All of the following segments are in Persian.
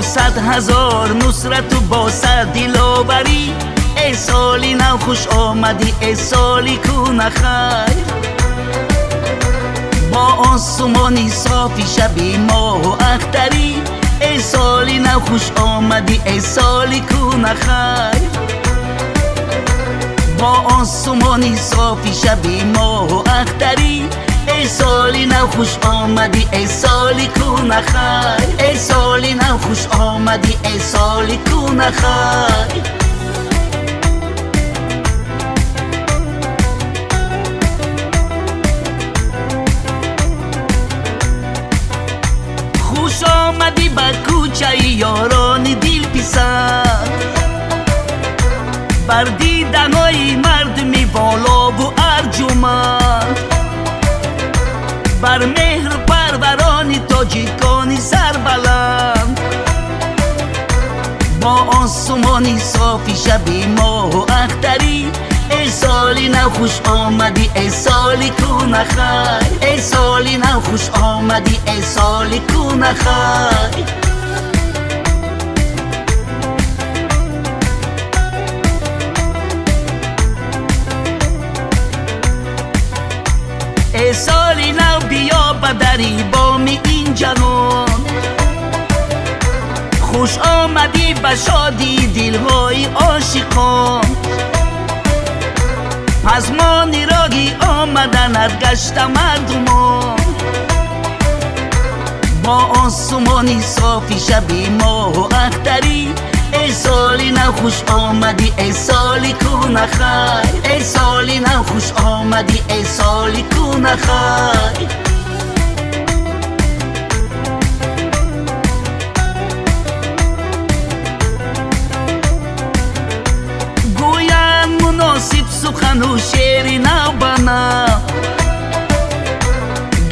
100,000 نصرت و با سر دلاوری. ای سالی نو خوش آمدی، ای سالی کونه خیر. با آسمانی صافی شبی ماه و اختری. ای سالی نو خوش آمدی، ای سالی کونه خیر. با آسمانی صافی شبی ماه و اختری. ای سالی نو خوش آمدی، ای سالی کونه خیر. ای سالی نو خوش آمدی، ای سالی کونه خیر. خوش آمدی به کوچه یاران دل پسند، بر دیدنهای مردمی بالا و ارجمند، بر مهر پرورانی تاجیکانی سربلند. با آسمانی صافی شبی ماه و اختری. ای سالی نو خوش آمدی، ای سالی کونه خیر. ای سالی نو خوش آمدی، ای سالی کونه خیر. ای سالی نو بیا به دری بام این جهان، خوش آمدی به شادی دلهای عاشقان. پزمان راگی آمدند گشت مردمان، با آسمانی صافی شبی ماه و اختری. ای سالی نو خوش آمدی، ای سالی کونه خیر. ای سالی نو خوش آمدی، ای سالی کونه خیر. گویند مناسب سخن و شعری نو بنا،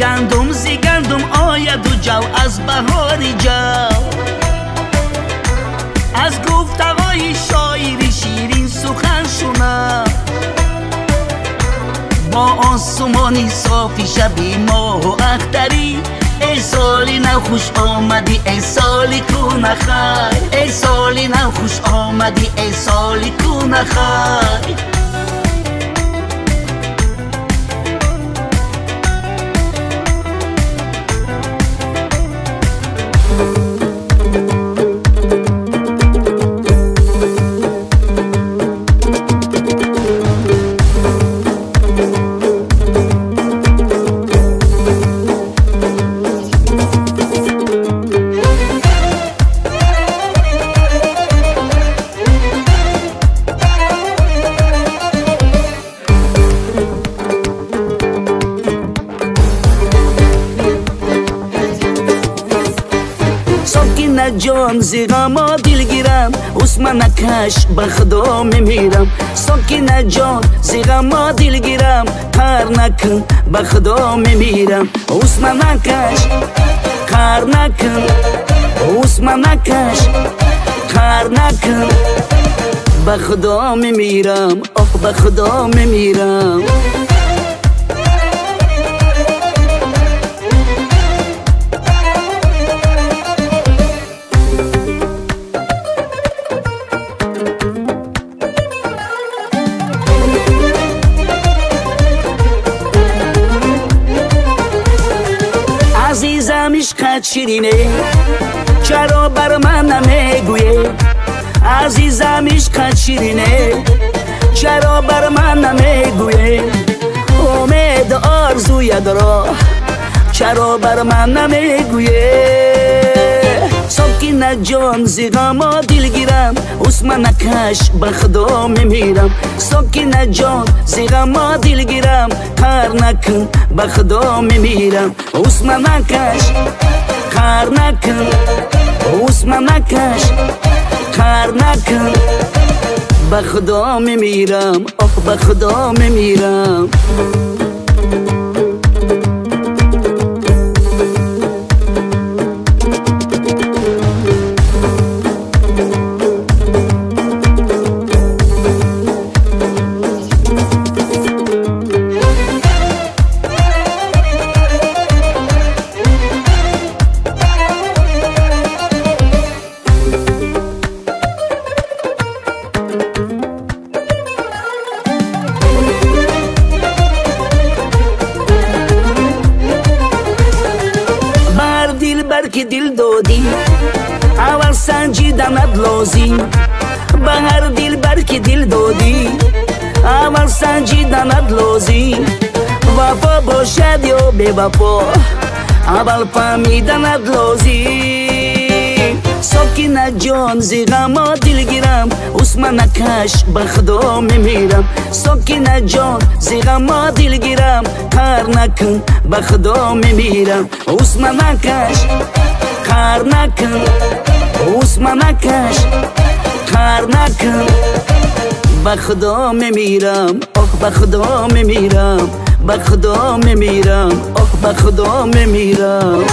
گندم زی گندم آید و جو از بهاری جو. از گفتگوی شاعری شیرین سخن شنو، با آسمانی صافی شبی ماه و اختری. ای سالی نو خوش آمدی، ای سالی کونه خیر. ای سالی نو خوش آمدی، ای سالی کونه خیر. جان زیغما دل گیرم، عثمانکش به خدا میمیرم. ساکینه جان زیغما دل گیرم، کار نکن به خدا میمیرم. عثمانکش کار نکن، عثمانکش کار نکن، به خدا میمیرم. آه به خدا میمیرم. عزیزم عشقت شیرینه، چرا بر من نمیگویی؟ عزیزم عشقت شیرینه، چرا بر من نمیگویی؟ امید آرزوی دارم، چرا بر من نمیگویی؟ ساکینه جان زیغما دل گیرم، عثمانکش به خدا میمیرم. ساکینه جان زیغما دل گیرم، کار نکن به خدا میمیرم. عثمانکش کار نکن، عثمانکش کار نکن، به خدا میمیرم. آه به خدا میمیرم. که دل دادی اول سنجیدنت لازم به هر دل بر که دل دادی اول سنجیدنت لازم وفا باشد یا بی وفا اول فهمیدنت لازم ساکینه جان زی غما دلگیرم عثمان کش به خدا میمیرم ساکینه جان زی غما دلگیرم کار نکن به خدا میمیرم عثمان کش کار نکن عثمان کش کار نکن به خدا میمیرم آخ به خدا میمیرم به خدا میمیرم آخ به خدا میمیرم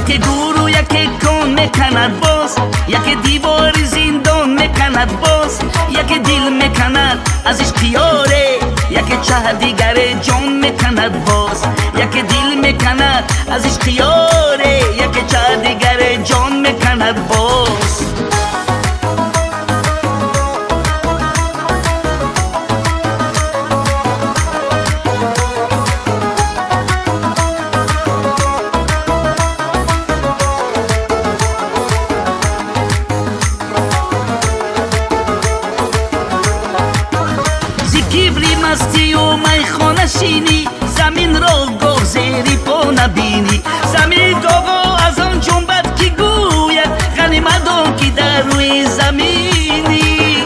یکی گورو یکی کن میکند باز یکی دیواری زندان میکند باز یکی دل میکند ازش پیاره یکی چه دیگر جان میکند باز یکی دل میکند ازش پیاره یکی چه دیگر جان میکند باز کبری مستی و میخانه شینی زمین را گاه زیری پا نبینی زمین گاگا از آن جنبت که گوید غنیمت که در روی زمینی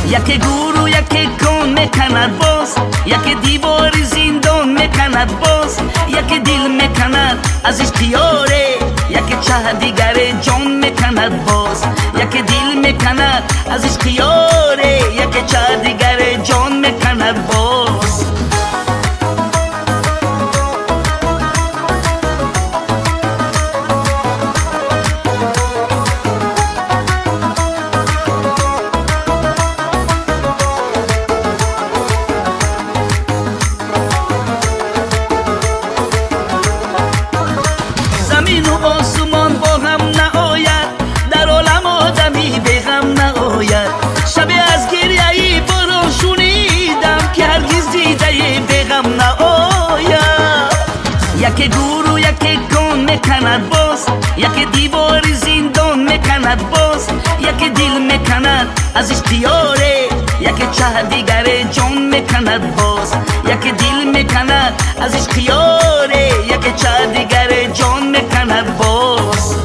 یکی گورو یکی کن میکند باز یکی دیواری زندان میکند باز یکی دل میکند ازش پیاره یکی چه دیگر جان میکند باز یکی دل میکند ازش پیاره یکی چه دیگر جان میکند باز زمین و آسمان با هم نآید در عالم آدمی به غم نآید شب از گریه باران شنیدم که هرگز دیده به غم نآید یکی گورو یکی کن میکند باز یکی دیواری زندان میکند باز یکی دل میکند ازش پیاره یکی چه دیگر جان میکند باز یکی دل میکند ازش پیاره یکی چه دیگر جان میکند باز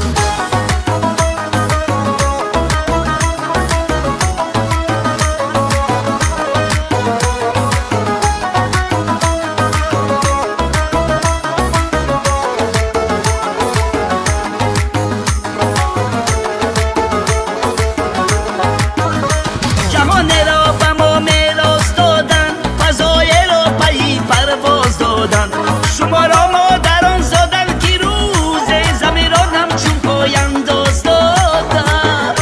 جهان را به ما میراث دادن فضای را پی پرواز دادن شما را مادران زادن که روز زمین را همچون پای انداز دادن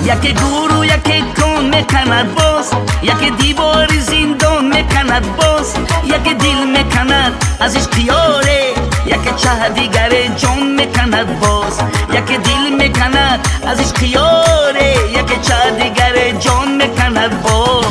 یکی گورو یکی کن میکند باز یکی دیواری زندان میکند باز یکی دل میکند ازش پیاره یکی چه دیگر جان میکند باز یکی دل میکند ازش پیاره یکی چه دیگر جان میکند باز